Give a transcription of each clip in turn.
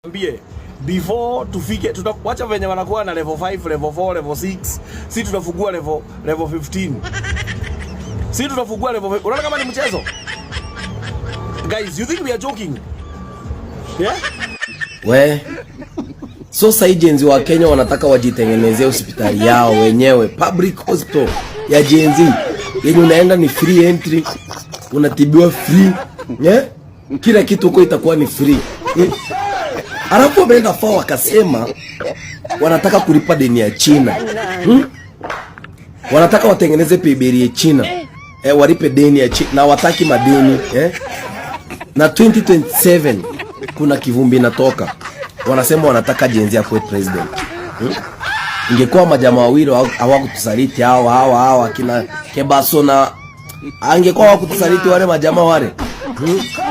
Mbie before tufike tutawacha venye wanakuwa na level 5, level 4, level 6. Si tutafungua level 15. Si tutafungua level 5. Unaona kama ni mchezo? Guys, you think we are joking? Yeah? We. So agency wa Kenya wanataka wajitengenezee hospitali yao wenyewe, public hospital ya Gen Z. Yenye unaenda ni free entry, unatibiwa free. Yeah? Kila kitu huko itakuwa ni free. Yeah? Alafu wameenda fao wakasema wanataka kulipa deni ya China. Wanataka watengeneze peberi ya China. Walipe deni ya China na wataki madeni. Na 2027 kuna kivumbi inatoka. Wanasema wanataka Gen Z akuwe president. Ingekuwa majamaa wawili hawakutusaliti hao akina Kebaso na angekuwa hawakutusaliti wale majamaa wale.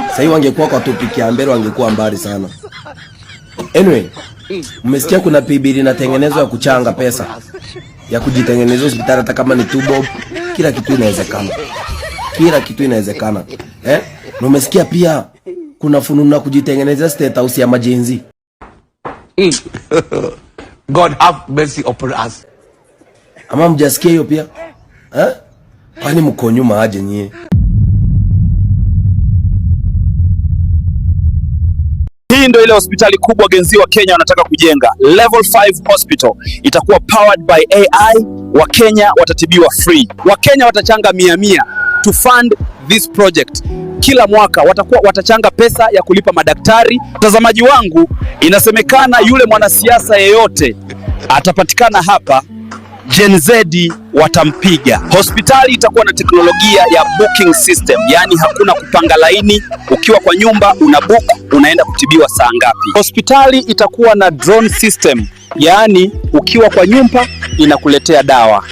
Sasa hivi wangekuwa kwa topic ya mbele wangekuwa mbali sana. Anyway, umesikia kuna pibiri inatengenezwa ya kuchanga pesa ya kujitengenezea hospitali hata kama ni tubo, kila kitu inawezekana. Kila kitu inawezekana. Na umesikia pia kuna fununu kujitengenezea state house ya majenzi. God have mercy upon us. Ama mjasikia hiyo pia? Kwani mko nyuma aje nyie? Hii ndio ile hospitali kubwa Gen Z wa Kenya wanataka kujenga. Level 5 hospital itakuwa powered by AI. Wakenya watatibiwa free. Wakenya watachanga 100 to fund this project. Kila mwaka watachanga pesa ya kulipa madaktari. Mtazamaji wangu, inasemekana yule mwanasiasa yeyote atapatikana hapa, Gen Z watampiga. Hospitali itakuwa na teknolojia ya booking system, yani hakuna kupanga laini. Ukiwa kwa nyumba unabook, unaenda kutibiwa saa ngapi. Hospitali itakuwa na drone system, yani ukiwa kwa nyumba inakuletea dawa.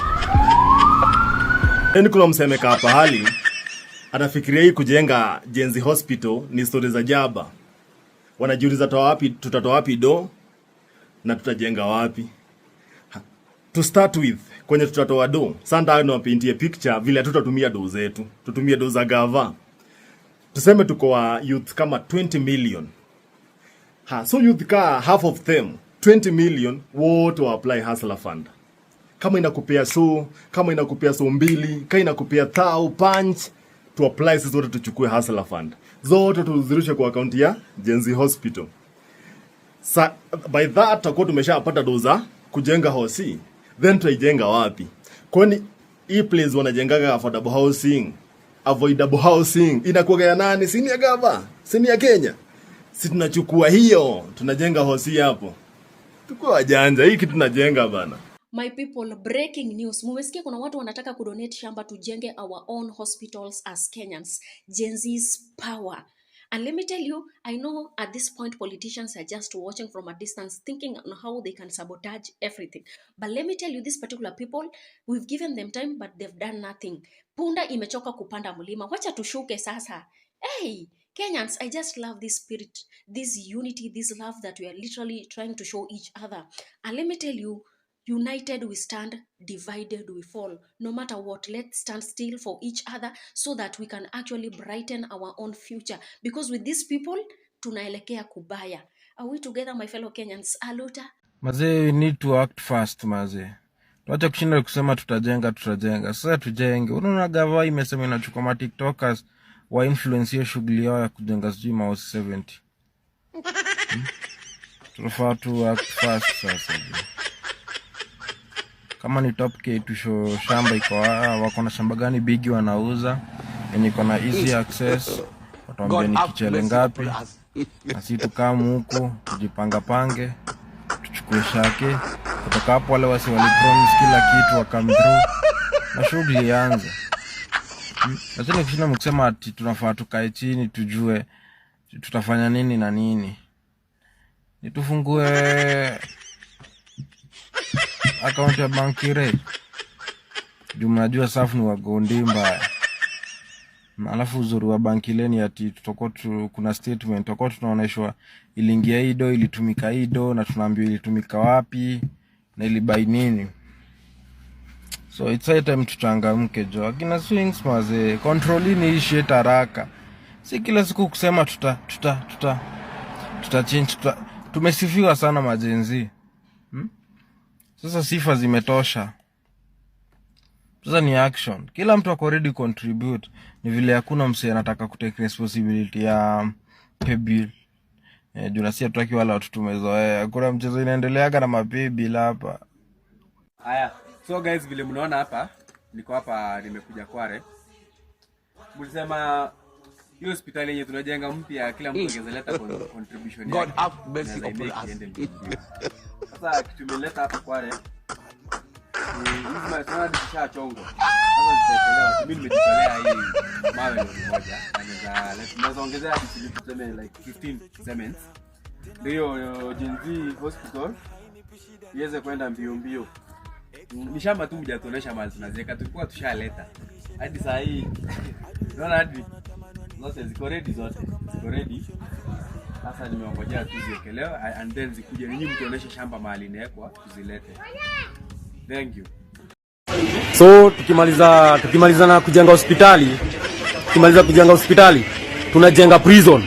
Kuna msemeka hapa hali anafikiria hii kujenga Gen Z hospital ni story za jaba. Wanajiuliza tutatoa wapi do na tutajenga wapi. To start with, kwenye tutatoa do, sasa ndio wapaintie picture vile tutatumia do zetu. Tutumie do za gava. Tuseme tuko wa youth kama 20 million. So youth ka half of them 20 million wote wa apply hustler fund. Kama inakupea so mbili, kama inakupea thao punch, to apply sisi wote tuchukue hustler fund. Zote tuzirushe kwa account ya Gen Z hospital. By that tutakuwa tumeshapata do za kujenga hosi. Then tuijenga wapi? Kwani hii place wanajengaga affordable housing, avoidable housing inakuwa ya nani? Si ni ya gava? Si ni ya Kenya? Si tunachukua hiyo, tunajenga hosi hapo. Tuko wajanja, hii kitu tunajenga bana. My people, breaking news. Mumesikia kuna watu wanataka kudonate shamba tujenge our own hospitals as Kenyans. Gen Z's power. And let me tell you, I know at this point politicians are just watching from a distance thinking on how they can sabotage everything. But let me tell you, these particular people, we've given them time but they've done nothing. Punda imechoka kupanda mlima. Wacha tushuke sasa. Hey, Kenyans, I just love this spirit, this unity, this love that we are literally trying to show each other. And let me tell you, united we stand, divided we fall. No matter what, let's stand still for each other so that we can actually brighten our own future. Because with these people, tunaelekea kubaya. Are we together, my fellow Kenyans? Aluta? Mazee, we need to act fast, mazee. Tuacha kushinda kusema tutajenga. Sasa tujenge. Unaona gava imesema inachukua ma TikTokers wa influence hiyo shughuli yao ya kujenga sijui mahouse 70. Tunafaa tu act fast sasa. Kama ni top K tusho shamba iko wako na shamba gani bigi wanauza yenye iko na easy access, watuambia ni kichele ngapi, na sisi tukamu huko tujipanga pange tuchukue shake kutoka hapo. Wale wasi walipromise kila kitu wakam through na shughuli ianze. Lazima kushinda mkisema ati tunafaa tukae chini tujue tutafanya nini na nini. Nitufungue account ya banki rate. Mnajua safu ni wagondi mbaya. Alafu uzuri wa banki leni ati tutakuwa kuna statement tutakuwa tunaonyeshwa iliingia hii do, ilitumika hii do, na tunaambiwa ilitumika wapi na ilibai nini. So it's a time tuchangamke jo. Akina swings maze, controlini ishi haraka. Si kila siku kusema tuta change tumesifiwa sana majenzi. Sasa sifa zimetosha. Sasa ni action. Kila mtu ako ready contribute. Ni vile hakuna msee anataka kutake responsibility ya pay bill. Juna si hatutaki wala watu tumezoea. Kuna mchezo inaendeleaga na mapay bill hapa. Haya. So guys, vile mnaona hapa, niko hapa nimekuja Kware. Mlisema hiyo hospitali yenye tunajenga mpya kila mtu angezeleta contribution yake. God have mercy upon us. Sasa kitu tumeleta hapa Kware. Hizi masana disha chongo. Sasa mimi nimejitolea hii mawe moja. Naweza ongezea hadi tuseme like 15 cements. Ndio Jenzi Hospital iweze kwenda mbio. Ni shamba tu mjatonesha mali tunazeka, tulikuwa tushaleta. Hadi saa hii unaona hadi zote ziko ready zote. Ziko ready. Sasa nimeongojea tu ziekelewe and then zikuje ninyi mtuoneshe shamba mahali inawekwa tuzilete. Thank you. So tukimaliza na kujenga hospitali, tunajenga prison.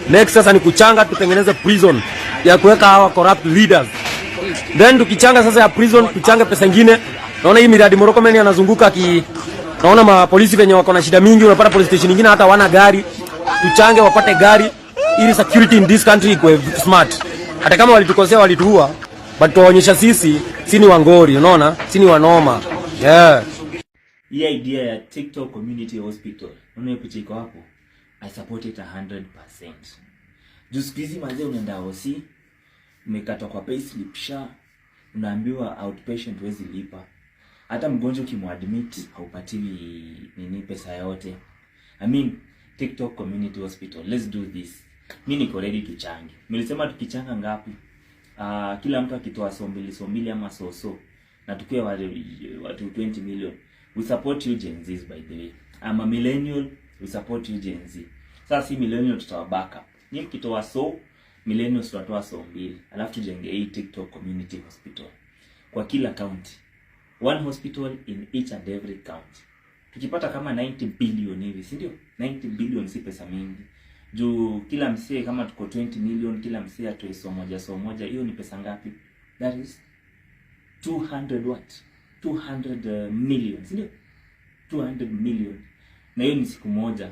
Next sasa ni kuchanga tutengeneze prison ya kuweka hawa corrupt leaders. Then tukichanga sasa ya prison tuchange pesa nyingine. Naona hii miradi Morokomen anazunguka naona mapolisi wenye wako na shida mingi, unapata police station nyingine hata wana gari. Tuchange wapate gari ili security in this country ikuwe smart. Hata kama walitukosea walituua, but tuwaonyesha sisi ni wangori, unaona? Si ni wanoma. Yeah. Hii idea ya TikTok Community Hospital, unaona picha iko hapo? I support it 100%. Just busy manze unaenda hosi, umekatwa kwa payslip sha, unaambiwa outpatient wezi lipa. Hata mgonjwa kimuadmit haupatiwi pesa yote. I mean, TikTok Community Hospital, let's do this. Mimi niko ready tuchange. Nilisema tukichanga ngapi? Kila mtu akitoa so mbili ama so na tukiwe watu 20 million. We support you Gen Zs by the way. I'm a millennial, we support you Gen Z. Sasa si millennial tutawabaka. Nyinyi mkitoa millennials tutatoa so mbili. Alafu tujenge hii TikTok Community Hospital kwa kila county. One hospital in each and every county. Tukipata kama 90 billion hivi, si ndio? 90 billion si pesa mingi. Juu kila msee kama tuko 20 million, kila msee atoe so moja, hiyo ni pesa ngapi? That is 200 million, si ndio? 200 million. Na hiyo ni siku moja.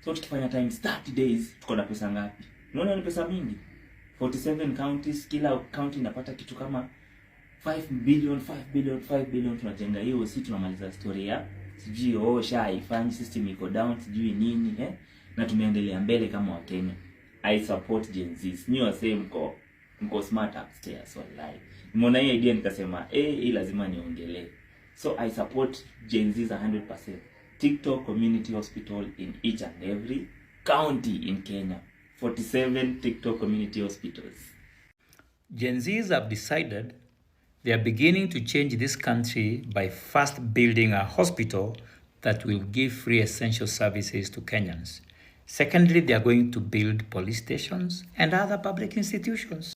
So tukifanya times 30 days, tuko na pesa ngapi? Unaona ni pesa mingi. 47 counties, kila county inapata kitu kama 5 billion tunajenga hiyo, si tunamaliza story ya sijui ifanye system iko down sijui nini na tumeendelea mbele kama Wakenya. I support Gen Zs. Ni wasee mko smart upstairs wallahi. Nimeona hii idea nikasema hii lazima niongelee. So I support Gen Zs 100%. TikTok Community Hospital in each and every county in Kenya. 47 TikTok Community Hospitals. Gen Zs have decided they are beginning to change this country by first building a hospital that will give free essential services to Kenyans. Secondly, they are going to build police stations and other public institutions.